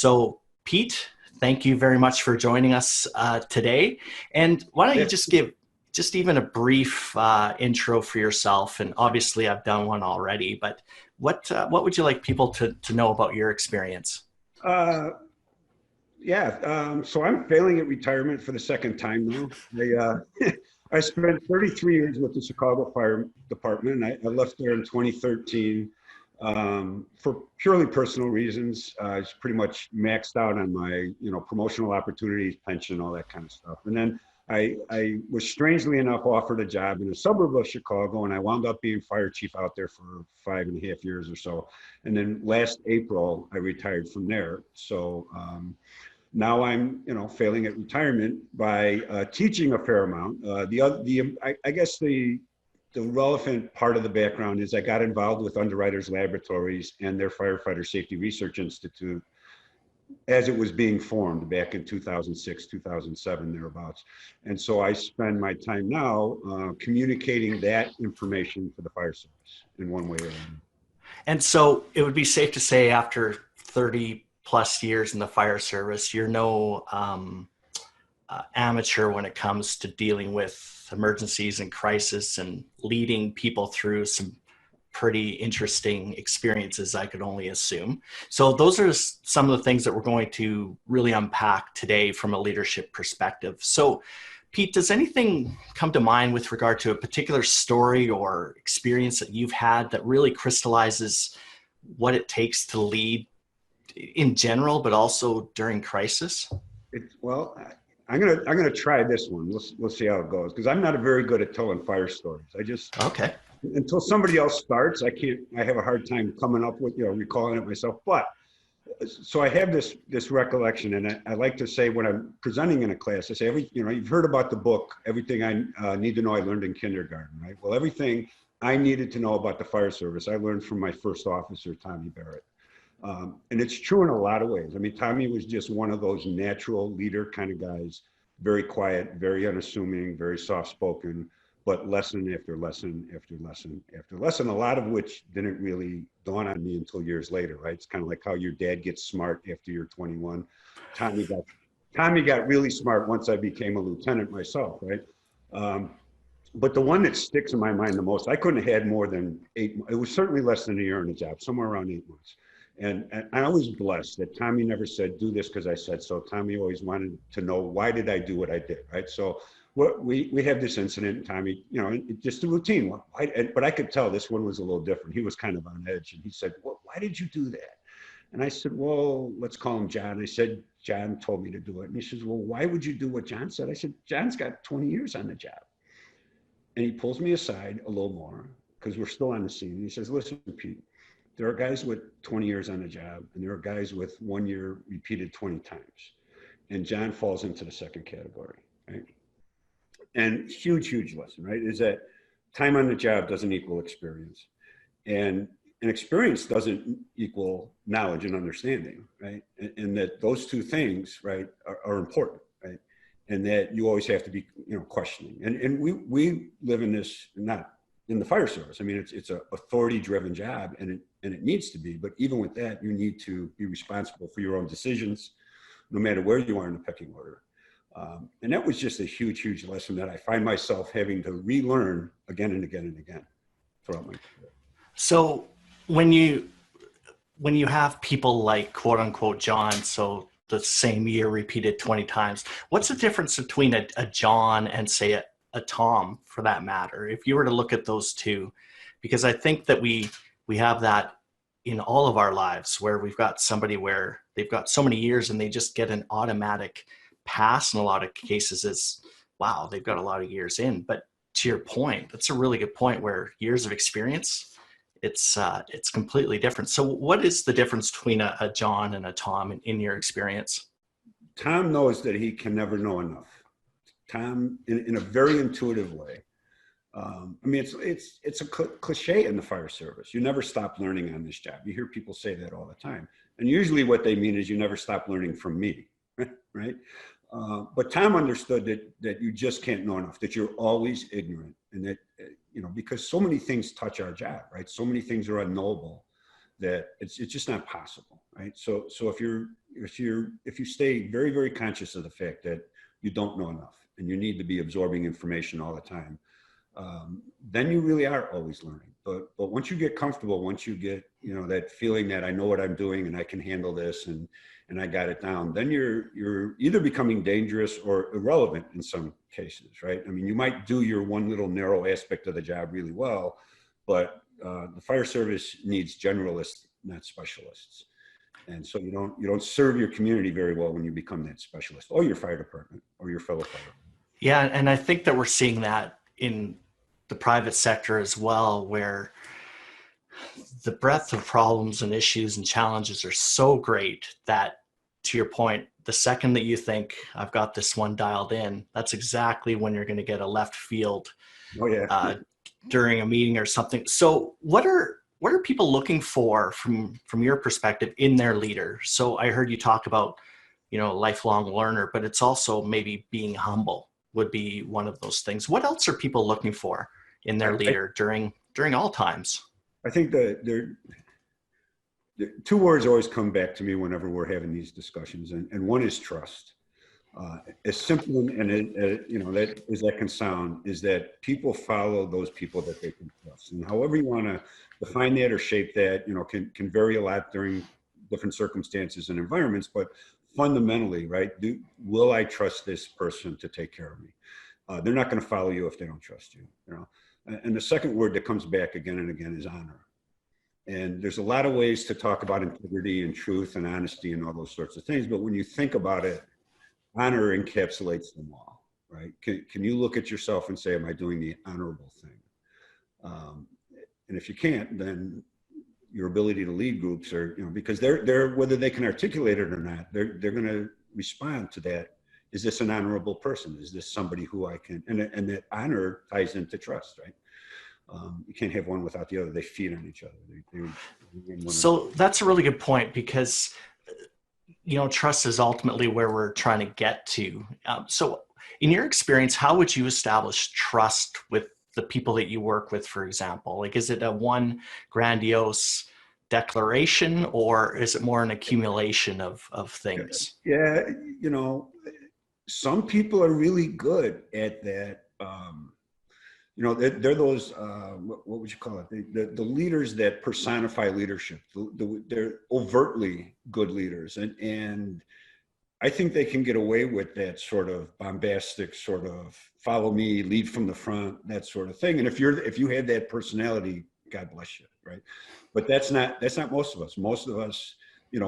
So, Pete, thank you very much for joining us today. And why don't you Yeah. just give just even a brief intro for yourself? And obviously, I've done one already, but what would you like people to know about your experience? Uh, yeah. So I'm failing at retirement for the second time now. I spent 33 years with the Chicago Fire Department. I left there in 2013 for purely personal reasons. I was pretty much maxed out on my, promotional opportunities, pension, all that kind of stuff. And then I was strangely enough offered a job in a suburb of Chicago, and I wound up being fire chief out there for 5.5 years or so. And then last April, I retired from there. So now I'm, failing at retirement by teaching a fair amount. I guess the relevant part of the background is I got involved with Underwriters Laboratories and their Firefighter Safety Research Institute as it was being formed back in 2006, 2007, thereabouts. And so I spend my time now communicating that information to the fire service in one way or another. And so it would be safe to say after 30 plus years in the fire service, you're no amateur when it comes to dealing with emergencies and crisis and leading people through some pretty interesting experiences, I could only assume. So those are some of the things that we're going to really unpack today from a leadership perspective. So Pete, does anything come to mind with regard to a particular story or experience that you've had that really crystallizes what it takes to lead in general, but also during crisis? Well, I'm gonna try this one. We'll see how it goes, because I'm not very good at telling fire stories. I just, Okay. until somebody else starts, I have a hard time coming up with, recalling it myself. But so I have this recollection, and I like to say when I'm presenting in a class, I say, you've heard about the book, Everything I Need to Know I Learned in Kindergarten, right? Well, everything I needed to know about the fire service, I learned from my first officer, Tommy Barrett. And it's true in a lot of ways. I mean, Tommy was just one of those natural leader kind of guys, very quiet, very unassuming, very soft-spoken, but lesson after lesson after lesson after lesson, a lot of which didn't really dawn on me until years later, right? It's kind of like how your dad gets smart after you're 21. Tommy got Tommy got really smart once I became a lieutenant myself, right? Um, but the one that sticks in my mind the most, I couldn't have had more than 8. It was certainly less than a year in the job, somewhere around 8 months. And I was blessed that Tommy never said, do this because I said so. Tommy always wanted to know, why did I do what I did, right? So we have this incident, and Tommy, just a routine. But I could tell this one was a little different. He was kind of on edge, and he said, well, why did you do that? And I said, well, let's call him John. I said, John told me to do it. And he says, well, why would you do what John said? I said, John's got 20 years on the job. And he pulls me aside a little more, because we're still on the scene. And he says, listen, Pete, there are guys with 20 years on the job, and there are guys with 1 year repeated 20 times. And John falls into the second category, right? And huge lesson, right, is that time on the job doesn't equal experience. And experience doesn't equal knowledge and understanding, right? And that those two things, right, are important, right? And that you always have to be, questioning. And we live in this, not in the fire service. I mean, it's a authority-driven job, and it needs to be. But even with that, you need to be responsible for your own decisions, no matter where you are in the pecking order. And that was just a huge lesson that I find myself having to relearn again and again and again throughout my career. So when you have people like quote unquote John, so the same year repeated 20 times, what's the difference between a John and say a Tom, for that matter, if you were to look at those two? Because I think that we have that in all of our lives, where we've got somebody where they've got so many years and they just get an automatic pass in a lot of cases as, wow, they've got a lot of years in. But to your point, that's a really good point, where years of experience, it's completely different. So what is the difference between a John and a Tom in your experience? Tom knows that he can never know enough. Tom, in a very intuitive way. I mean, it's a cliche in the fire service. You never stop learning on this job. You hear people say that all the time. And usually what they mean is, you never stop learning from me, right? But Tom understood that you just can't know enough, that you're always ignorant, and that, because so many things touch our job, right? So many things are unknowable that it's just not possible, right? So if you're if you stay very, very conscious of the fact that you don't know enough and you need to be absorbing information all the time, then you really are always learning. But once you get comfortable, once you get, that feeling that I know what I'm doing and I can handle this and I got it down, then you're either becoming dangerous or irrelevant in some cases, right? I mean, you might do your one little narrow aspect of the job really well, but the fire service needs generalists, not specialists. And so you don't serve your community very well when you become that specialist, or your fire department, or your fellow firemen. Yeah, and I think that we're seeing that in the private sector as well, where the breadth of problems and issues and challenges are so great that, to your point, the second that you think I've got this one dialed in, that's exactly when you're going to get a left field during a meeting or something. So what are people looking for from your perspective in their leader? So I heard you talk about, lifelong learner, but it's also maybe being humble would be one of those things. What else are people looking for in their leader during all times? I think that the two words always come back to me whenever we're having these discussions, and one is trust. As simple and that as that can sound, is that people follow those people that they can trust, and however you want to define that or shape that, can vary a lot during different circumstances and environments. But fundamentally, right? Will I trust this person to take care of me? They're not going to follow you if they don't trust you. And the second word that comes back again and again is honor. And there's a lot of ways to talk about integrity and truth and honesty and all those sorts of things. But when you think about it, honor encapsulates them all, right? Can you look at yourself and say, am I doing the honorable thing? And if you can't, then your ability to lead groups are, because they're whether they can articulate it or not, they're going to respond to that. Is this an honorable person? Is this somebody who I can, and that honor ties into trust, right? You can't have one without the other. They feed on each other. So that's a really good point, because, trust is ultimately where we're trying to get to. So in your experience, how would you establish trust with the people that you work with, for example? Like, is it a one grandiose declaration, or is it more an accumulation of things? Yeah, some people are really good at that. They're those, what would you call it? The leaders that personify leadership. They're overtly good leaders. And I think they can get away with that sort of bombastic sort of follow me, lead from the front, that sort of thing. And if you had that personality, God bless you, right? But that's not most of us. Most of us,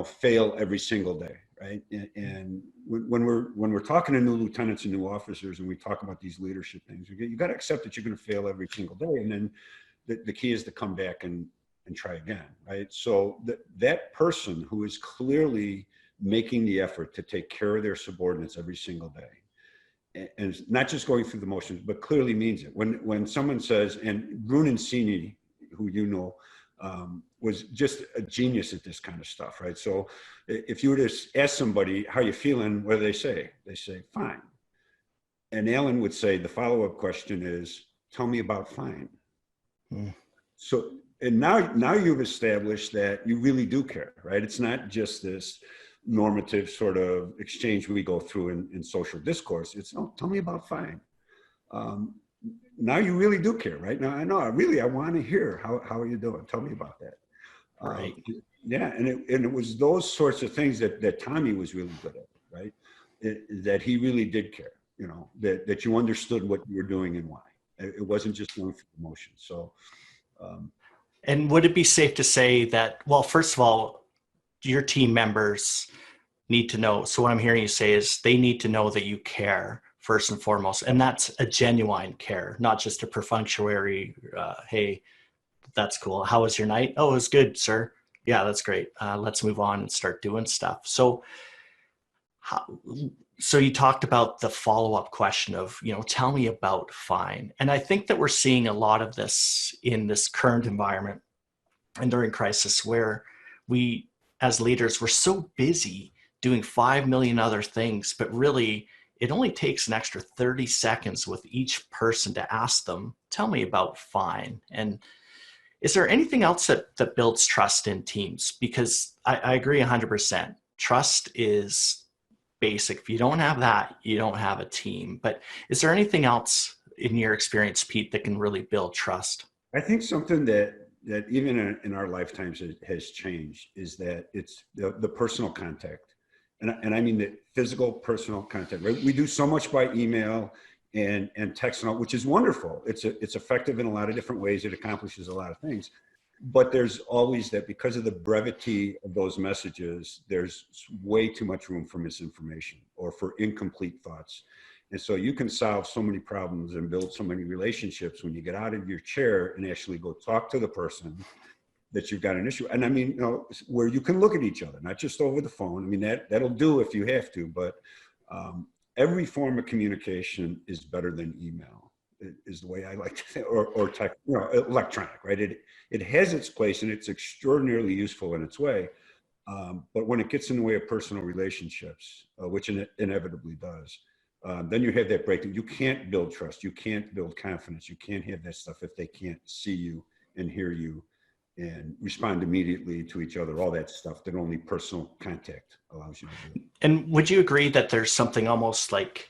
fail every single day, right? And when we're talking to new lieutenants and new officers, and we talk about these leadership things, you got to accept that you're going to fail every single day, and then the key is to come back and try again, right? So that person who is clearly making the effort to take care of their subordinates every single day, and not just going through the motions, but clearly means it. When someone says, and Brunin-Sini, who was just a genius at this kind of stuff, right? So if you were to ask somebody, how you feeling, what do they say? They say, fine. And Alan would say, the follow-up question is, tell me about fine. So, and now you've established that you really do care, right? It's not just this normative sort of exchange we go through in social discourse. It's, oh, tell me about fine. Now you really do care, right? Now I want to hear how are you doing? Tell me about that. Right. Yeah, and it was those sorts of things that Tommy was really good at, right? That he really did care, that you understood what you were doing and why. It wasn't just going through the motions. So, and would it be safe to say that, well, first of all, your team members need to know. So what I'm hearing you say is they need to know that you care first and foremost, and that's a genuine care, not just a perfunctory, hey, that's cool. How was your night? Oh, it was good, sir. Yeah, that's great. Let's move on and start doing stuff. So you talked about the follow-up question of, tell me about fine. And I think that we're seeing a lot of this in this current environment and during crisis, where we, as leaders, we're so busy doing 5 million other things, but really it only takes an extra 30 seconds with each person to ask them, tell me about fine. And is there anything else that builds trust in teams? Because I agree 100%. trust is basic. If you don't have that, you don't have a team. But is there anything else in your experience, Pete, that can really build trust? I think something that even in our lifetimes has changed is that it's the personal contact. And I mean the physical personal contact, right? We do so much by email and text and all, which is wonderful. It's effective in a lot of different ways. It accomplishes a lot of things. But there's always that, because of the brevity of those messages, there's way too much room for misinformation or for incomplete thoughts. And so you can solve so many problems and build so many relationships when you get out of your chair and actually go talk to the person that you've got an issue. And I mean, you know, where you can look at each other, not just over the phone. I mean, that'll do if you have to, but every form of communication is better than email, is the way I like to think, or tech, you know, electronic, right? It has its place and it's extraordinarily useful in its way. But when it gets in the way of personal relationships, which it inevitably does, then you have that breakdown. You can't build trust. You can't build confidence. You can't have that stuff if they can't see you and hear you and respond immediately to each other, all that stuff that only personal contact allows you to do. And would you agree that there's something almost like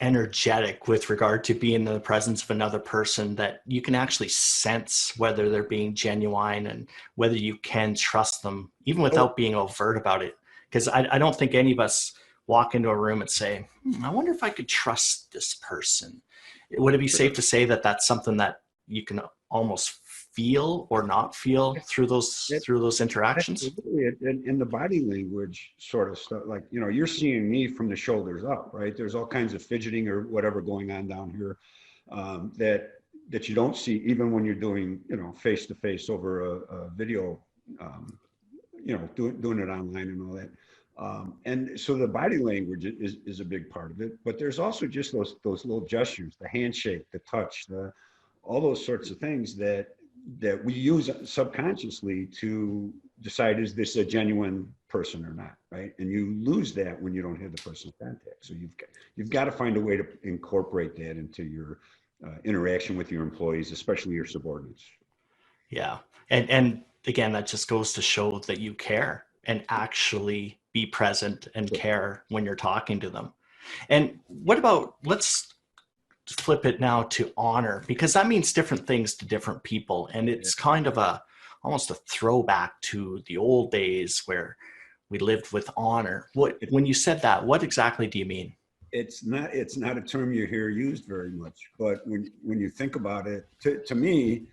energetic with regard to being in the presence of another person, that you can actually sense whether they're being genuine and whether you can trust them, even without being overt about it? Because I don't think any of us walk into a room and say, I wonder if I could trust this person. Would it be safe to say that that's something that you can almost feel or not feel through those interactions? Absolutely. And the body language sort of stuff, like, you know, you're seeing me from the shoulders up, right? There's all kinds of fidgeting or whatever going on down here that you don't see even when you're doing, you know, face to face over a video, you know, doing it online and all that. And so the body language is a big part of it, but there's also just those little gestures, the handshake, the touch, all those sorts of things that we use subconsciously to decide, is this a genuine person or not, right? And you lose that when you don't have the personal contact. So you've got to find a way to incorporate that into your interaction with your employees, especially your subordinates. Yeah. And again, that just goes to show that you care and actually be present and care when you're talking to them. And what about, let's flip it now to honor, because that means different things to different people. And it's kind of almost a throwback to the old days where we lived with honor. When you said that, what exactly do you mean? It's not a term you hear used very much, but when you think about it, to me,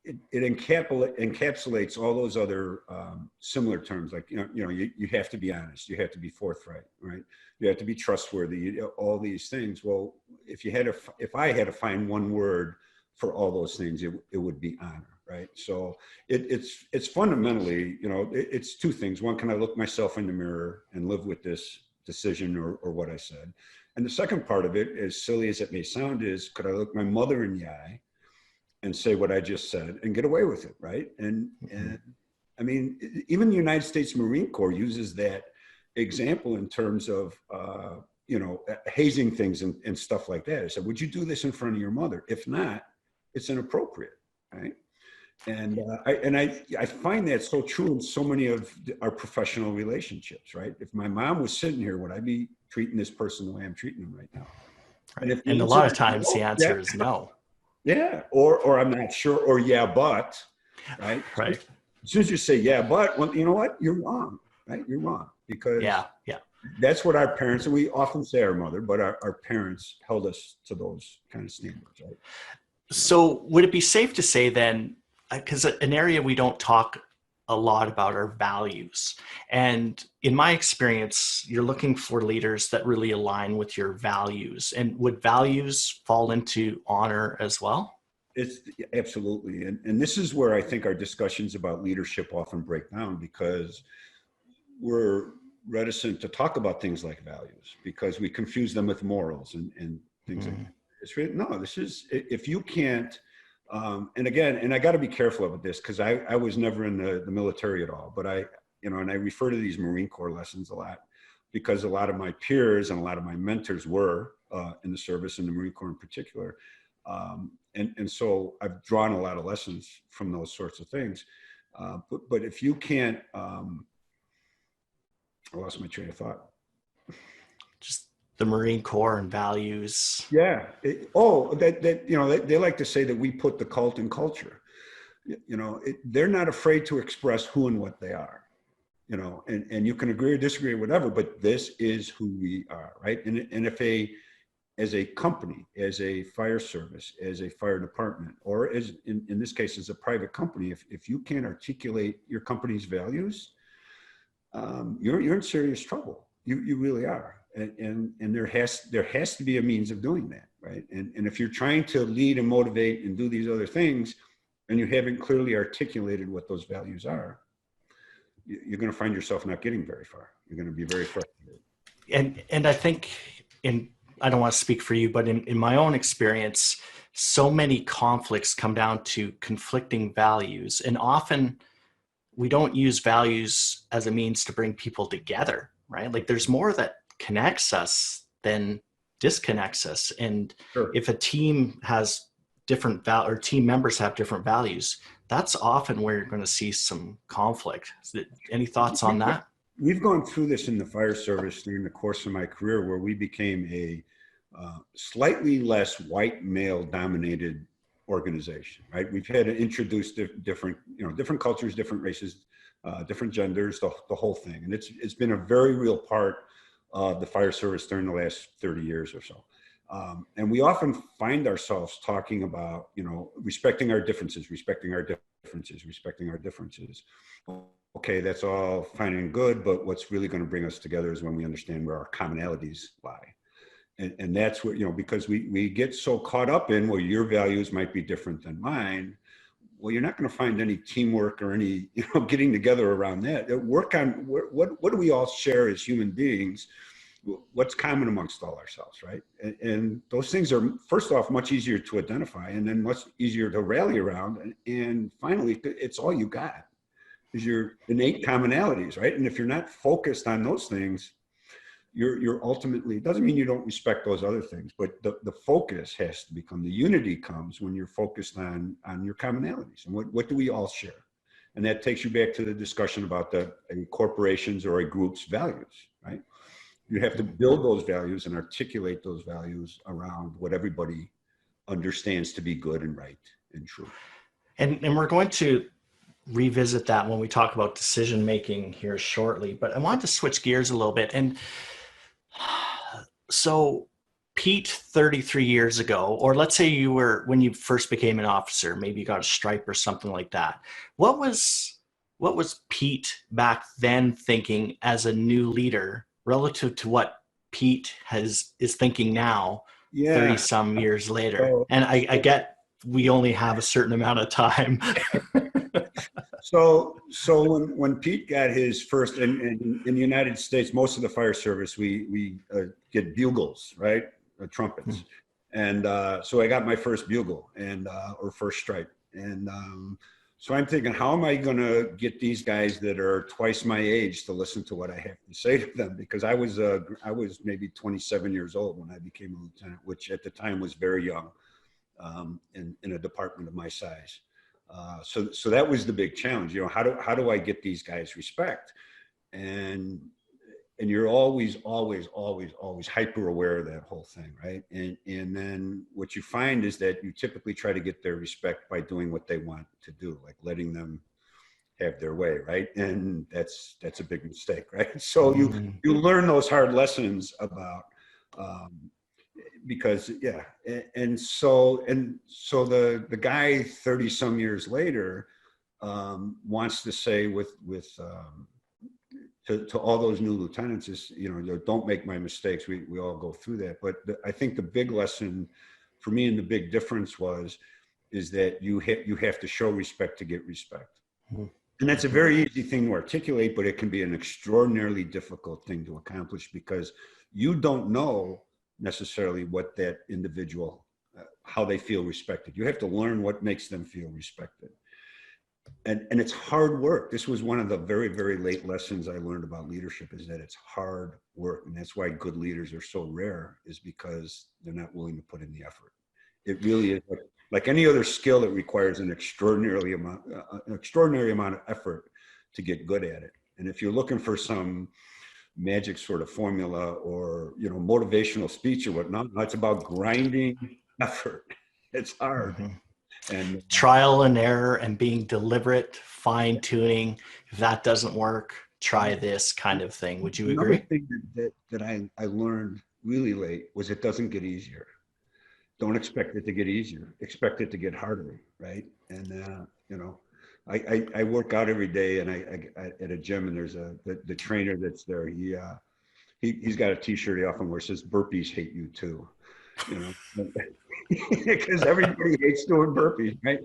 it encapsulates all those other similar terms, like, you have to be honest, you have to be forthright, right? You have to be trustworthy, all these things. Well, if I had to find one word for all those things, it would be honor, right? So it's fundamentally, it's two things. One, can I look myself in the mirror and live with this decision or what I said? And the second part of it, as silly as it may sound, is, could I look my mother in the eye and say what I just said and get away with it, right? And I mean, even the United States Marine Corps uses that example in terms of, hazing things and stuff like that. I said, would you do this in front of your mother? If not, it's inappropriate, right? And I find that so true in so many of our professional relationships, right? If my mom was sitting here, would I be treating this person the way I'm treating them right now? Right. And a lot of times the answer is no. Yeah, or I'm not sure, or yeah, but, right? Right. As soon as you say yeah, but, well, you know what? You're wrong, right? You're wrong, because that's what our parents, and we often say our mother, but our parents held us to those kind of standards, right? So would it be safe to say then, because an area we don't talk a lot about are values. And in my experience, you're looking for leaders that really align with your values. And would values fall into honor as well? It's absolutely. And this is where I think our discussions about leadership often break down, because we're reticent to talk about things like values because we confuse them with morals and things like that. It's really, no, this is, if you can't, and again, and I got to be careful about this because I was never in the military at all, but and I refer to these Marine Corps lessons a lot because a lot of my peers and a lot of my mentors were in the service, in the Marine Corps in particular. And so I've drawn a lot of lessons from those sorts of things. But if you can't I lost my train of thought. Just the Marine Corps and values. Yeah. They like to say that we put the cult in culture. They're not afraid to express who and what they are. And you can agree or disagree or whatever, but this is who we are, right? And as a company, as a fire service, as a fire department, or as in this case, as a private company, if you can't articulate your company's values, you're in serious trouble. You really are. And there has to be a means of doing that, right? And if you're trying to lead and motivate and do these other things, and you haven't clearly articulated what those values are, you're going to find yourself not getting very far. You're going to be very frustrated. And I think I don't want to speak for you, but in my own experience, so many conflicts come down to conflicting values. And often we don't use values as a means to bring people together, right? Like there's more that connects us than disconnects us. And Sure. if a team has different or team members have different values, that's often where you're going to see some conflict. Any thoughts on that? We've gone through this in the fire service during the course of my career, where we became a slightly less white male dominated organization, right? We've had to introduce different cultures, different races, different genders, the whole thing. And it's been a very real part of the fire service during the last 30 years or so. And we often find ourselves talking about, respecting our differences. Okay, that's all fine and good, but what's really going to bring us together is when we understand where our commonalities lie. And that's what, because we get so caught up in, well, your values might be different than mine. Well, you're not going to find any teamwork or any, getting together around that. Work on what do we all share as human beings? What's common amongst all ourselves, right? And those things are, first off, much easier to identify, and then much easier to rally around. And finally, it's all you got is your innate commonalities, right? And if you're not focused on those things, you're ultimately, it doesn't mean you don't respect those other things, but the focus has to become, the unity comes when you're focused on your commonalities and what do we all share? And that takes you back to the discussion about a corporation's or a group's values, right? You have to build those values and articulate those values around what everybody understands to be good and right and true. And we're going to revisit that when we talk about decision making here shortly, but I wanted to switch gears a little bit. And so Pete, 33 years ago, or let's say when you first became an officer, maybe you got a stripe or something like that. What was Pete back then thinking as a new leader relative to what Pete is thinking now, 30 some years later? And I get we only have a certain amount of time. So when Pete got his first, in the United States, most of the fire service, we get bugles, right? Trumpets. And so I got my first bugle or first stripe. And so I'm thinking, how am I going to get these guys that are twice my age to listen to what I have to say to them? Because I was maybe 27 years old when I became a lieutenant, which at the time was very young in a department of my size. So that was the big challenge. How do I get these guys respect? And you're always hyper aware of that whole thing, right? And then what you find is that you typically try to get their respect by doing what they want to do, like letting them have their way, right? And that's a big mistake, right? So you learn those hard lessons about because and so the guy 30 some years later wants to say to all those new lieutenants is, don't make my mistakes. We all go through that. But I think the big lesson for me and the big difference is that you have to show respect to get respect. And that's a very easy thing to articulate, but it can be an extraordinarily difficult thing to accomplish because you don't know necessarily what that individual, how they feel respected. You have to learn what makes them feel respected. And it's hard work. This was one of the very, very late lessons I learned about leadership, is that it's hard work. And that's why good leaders are so rare, is because they're not willing to put in the effort. It really is like any other skill. It requires an extraordinary amount of effort to get good at it. And if you're looking for some magic sort of formula or, you know, motivational speech or whatnot. No, it's about grinding effort. It's hard. Mhm. And Trial and error and being deliberate, fine tuning. If that doesn't work, try this kind of thing. Would you another agree? thing that I learned really late was it doesn't get easier. Don't expect it to get easier. Expect it to get harder, right? And you know, I work out every day, and I at a gym, and there's the trainer that's there. He's got a T-shirt he often wears, says "Burpees hate you too," you know, because everybody hates doing burpees, right?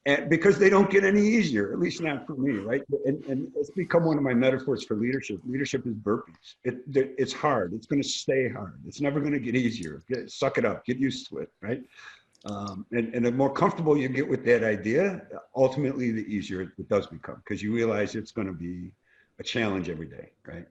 And because they don't get any easier, at least not for me, right? And it's become one of my metaphors for leadership. Leadership is burpees. It's hard. It's going to stay hard. It's never going to get easier. Suck it up. Get used to it, right? And the more comfortable you get with that idea, ultimately the easier it does become, because you realize it's going to be a challenge every day, right?